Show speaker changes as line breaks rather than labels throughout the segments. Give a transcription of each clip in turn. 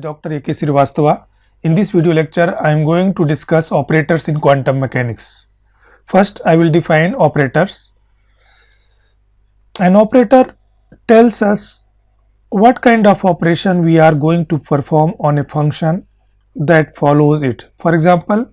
is Dr. A.K. Srivastava. In this video lecture, I am going to discuss operators in quantum mechanics. First, I will define operators. An operator tells us what kind of operation we are going to perform on a function that follows it. For example,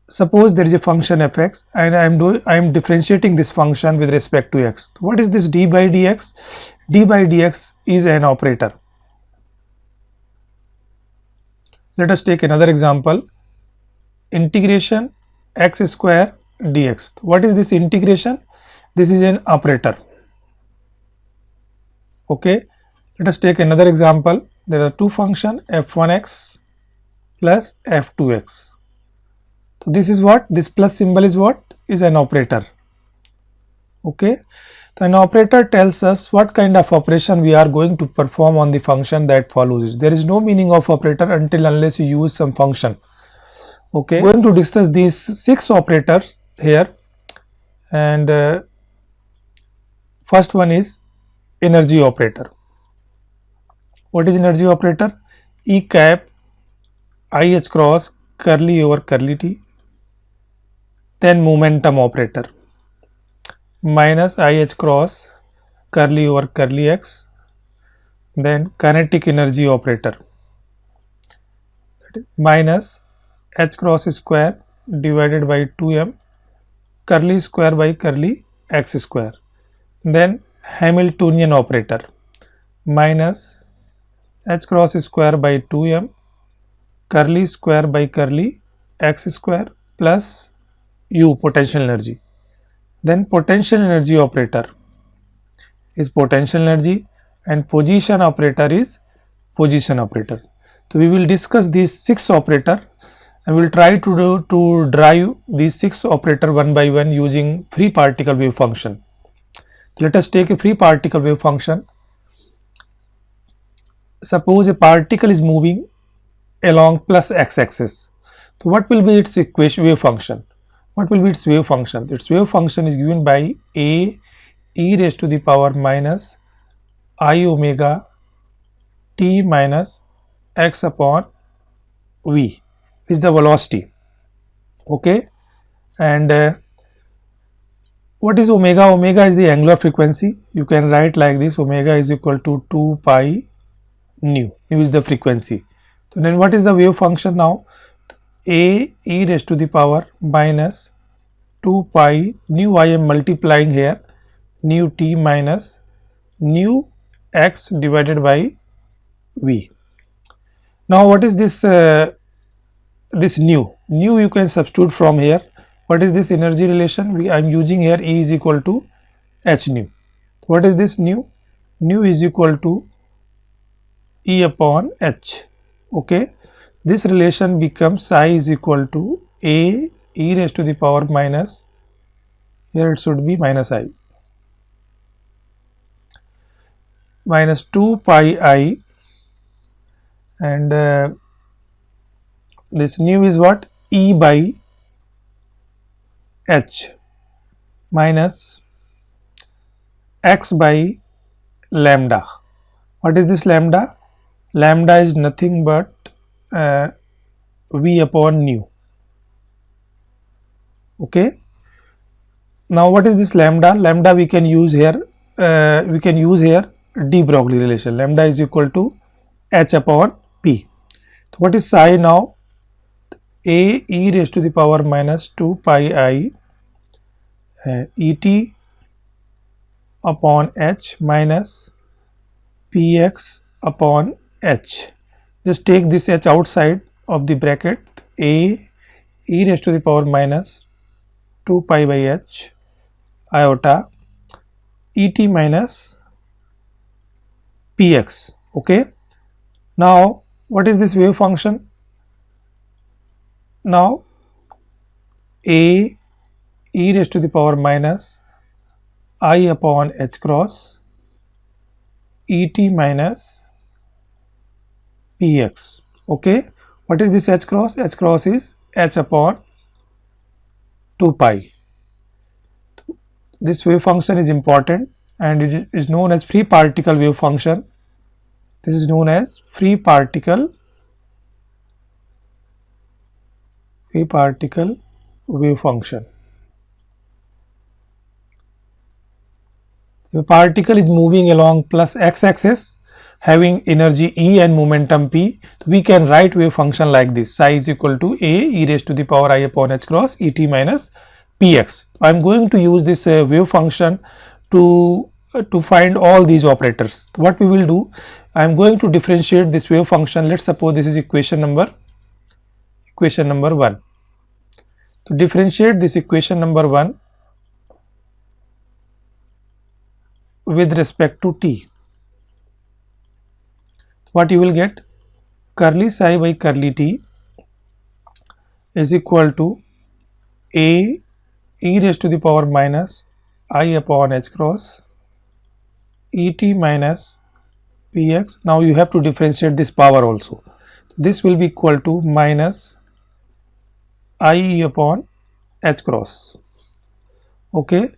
suppose there is a function fx and I am differentiating this function with respect to x. What is this d by dx? D by dx is an operator. Let us take another example, integration x square dx. What is this integration? This is an operator. Okay, let us take another example. There are two functions f1x plus f2x. So this is what? This plus symbol is what? Is an operator. Okay, so an operator tells us what kind of operation we are going to perform on the function that follows it. There is no meaning of operator unless you use some function. Okay, we are going to discuss these 6 operators here, and first one is energy operator. What is energy operator? E cap IH cross curly over curly t, then momentum operator minus IH cross curly over curly x, then kinetic energy operator minus h cross square divided by 2m curly square by curly x square, then Hamiltonian operator minus h cross square by 2m curly square by curly x square plus u potential energy. Then potential energy operator is potential energy and position operator is position operator. So we will discuss these 6 operator and we will try to drive these 6 operator one by one using free particle wave function. Let us take a free particle wave function. Suppose a particle is moving along plus x-axis. So what will be its equation wave function? What will be its wave function? Its wave function is given by a e raised to the power minus I omega t minus x upon v is the velocity. Okay, and what is omega? Omega is the angular frequency. You can write like this: omega is equal to 2 pi nu. Nu is the frequency. So then what is the wave function now? A e raised to the power minus 2 pi nu, I am multiplying here, nu t minus nu x divided by v. Now what is this this nu? Nu you can substitute from here. What is this energy relation? I am using here E is equal to h nu. What is this nu? Nu is equal to E upon h. Okay, this relation becomes psi is equal to a e raised to the power minus, here it should be minus I, minus 2 pi I, and this nu is what? E by h minus x by lambda. What is this lambda? Lambda is nothing but v upon nu. Okay. Now what is this lambda? Lambda we can use here. De Broglie relation. Lambda is equal to h upon p. So what is psi now? A e raised to the power minus 2 pi I et upon h minus px upon h. Just take this h outside of the bracket. A e raised to the power minus 2 pi by h iota et minus px. Okay. Now what is this wave function? Now a e raised to the power minus I upon h cross et minus px. Okay, what is this h cross? H cross is h upon 2 pi. This wave function is important and it is known as free particle wave function. This is known as free particle wave function. The particle is moving along plus x-axis, having energy E and momentum P. We can write wave function like this: psi is equal to a e raised to the power I upon h cross et minus px. I am going to use this wave function to find all these operators. What we will do, I am going to differentiate this wave function. Let's suppose this is equation number 1. To differentiate this equation number 1 with respect to t, what you will get, curly psi by curly t is equal to a e raised to the power minus I upon h cross et minus px. Now you have to differentiate this power also. This will be equal to minus I upon h cross. Okay.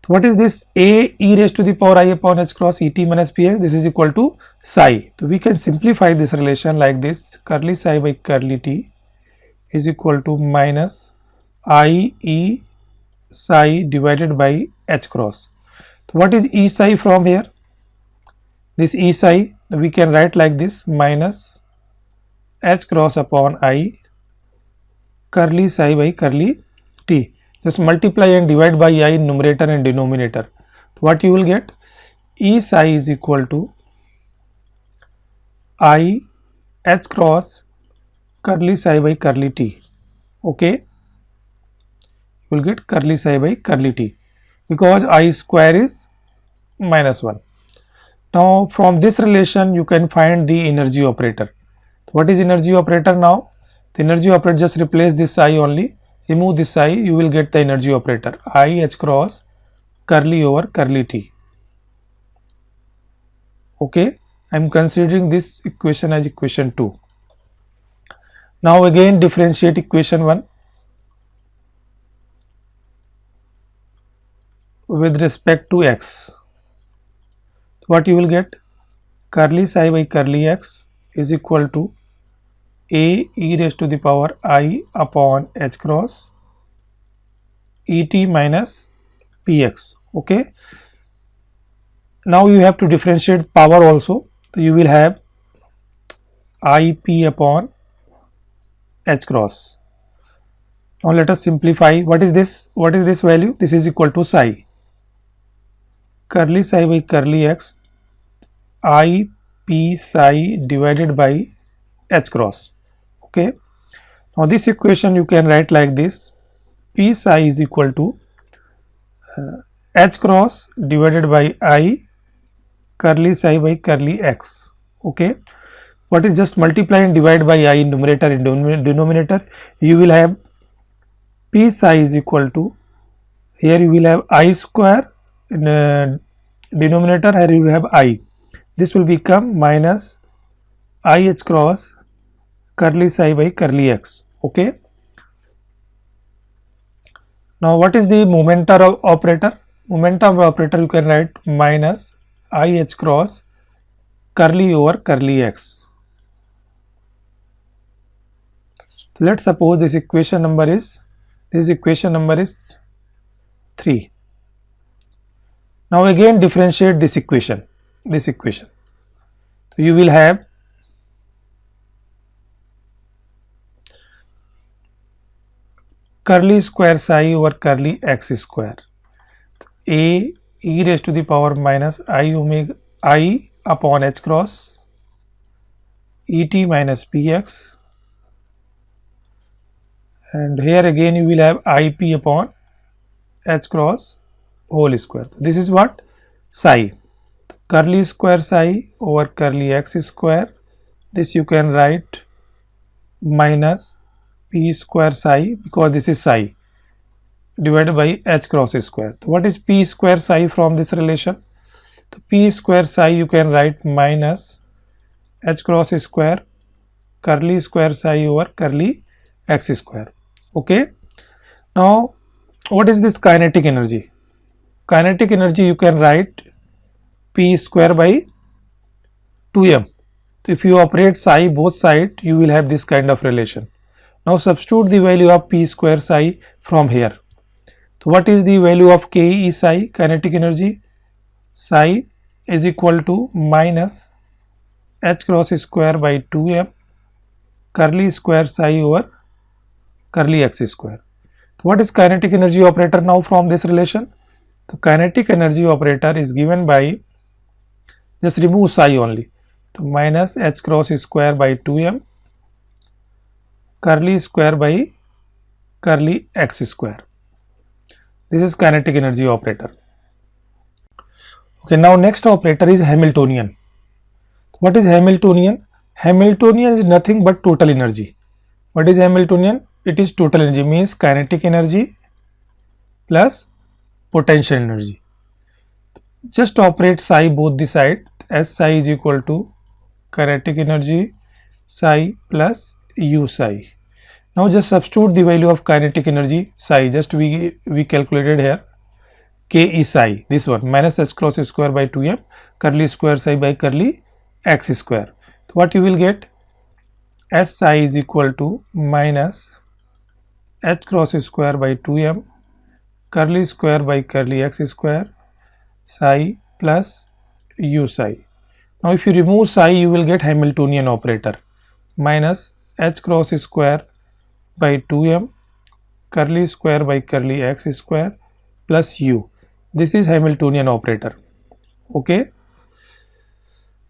So what is this? A e raised to the power I upon h cross et minus px. This is equal to psi. So we can simplify this relation like this: curly psi by curly t is equal to minus I e psi divided by h cross. So what is e psi from here? This e psi we can write like this: minus h cross upon I curly psi by curly t. Just multiply and divide by I in numerator and denominator. So what you will get? E psi is equal to I h cross curly psi by curly t. Okay, you will get curly psi by curly t because I square is minus 1. Now from this relation you can find the energy operator. What is energy operator now? The energy operator, just replace this I only, remove this I, you will get the energy operator I h cross curly over curly t. Okay, I am considering this equation as equation 2. Now again differentiate equation 1 with respect to x. What you will get? Curly psi by curly x is equal to a e raised to the power I upon h cross et minus px. Okay. Now you have to differentiate power also. So you will have ip upon h cross. Now let us simplify. What is this? What is this value? This is equal to psi. Curly psi by curly x I p psi divided by h cross. Okay. Now this equation you can write like this: p psi is equal to h cross divided by I curly psi by curly x. Okay. What is, just multiply and divide by I in numerator and denominator. You will have p psi is equal to, here you will have I square in denominator, here you will have I. This will become minus I h cross curly psi by curly x. Okay. Now what is the momentum operator? Momentum operator you can write minus I h cross curly over curly x. Let's suppose this equation number is 3. Now again differentiate this equation. So you will have curly square psi over curly x square, a e raised to the power minus I omega I upon h cross et minus px, and here again you will have ip upon h cross whole square. This is what? Psi. Curly square psi over curly x square. This you can write minus p square psi, because this is psi, divided by h cross square. So what is p square psi from this relation? So p square psi you can write minus h cross square curly square psi over curly x square. Okay. Now what is this kinetic energy? Kinetic energy you can write p square by 2m. So if you operate psi both sides, you will have this kind of relation. Now substitute the value of p square psi from here. So what is the value of Ke psi, kinetic energy? Psi is equal to minus h cross square by 2m curly square psi over curly x square. So what is kinetic energy operator now from this relation? The kinetic energy operator is given by, just remove psi only. So minus h cross square by 2m curly square by curly x square. This is kinetic energy operator. Okay, now next operator is Hamiltonian. What is Hamiltonian? Hamiltonian is nothing but total energy. What is Hamiltonian? It is total energy, means kinetic energy plus potential energy. Just operate psi both the side. S psi is equal to kinetic energy psi plus u psi. Now just substitute the value of kinetic energy psi. Just we calculated here. K is psi, this one, minus h cross square by 2m curly square psi by curly x square. So what you will get? S psi is equal to minus h cross square by 2m curly square by curly x square psi plus u psi. Now if you remove psi, you will get Hamiltonian operator, minus h cross square by 2m curly square by curly x square plus u. This is Hamiltonian operator. Okay.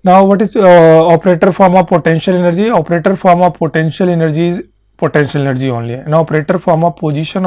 Now what is operator form of potential energy? Operator form of potential energy is potential energy only. And operator form of position,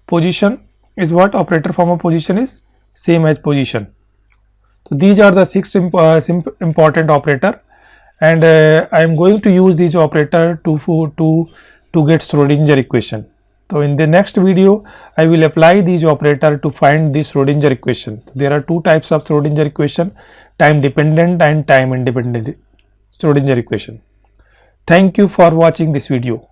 position is what? Operator form of position is same as position. So these are the 6 important operator, and I am going to use these operator to get Schrodinger equation. So in the next video, I will apply these operator to find this Schrodinger equation. There are two types of Schrodinger equation, time dependent and time independent Schrodinger equation. Thank you for watching this video.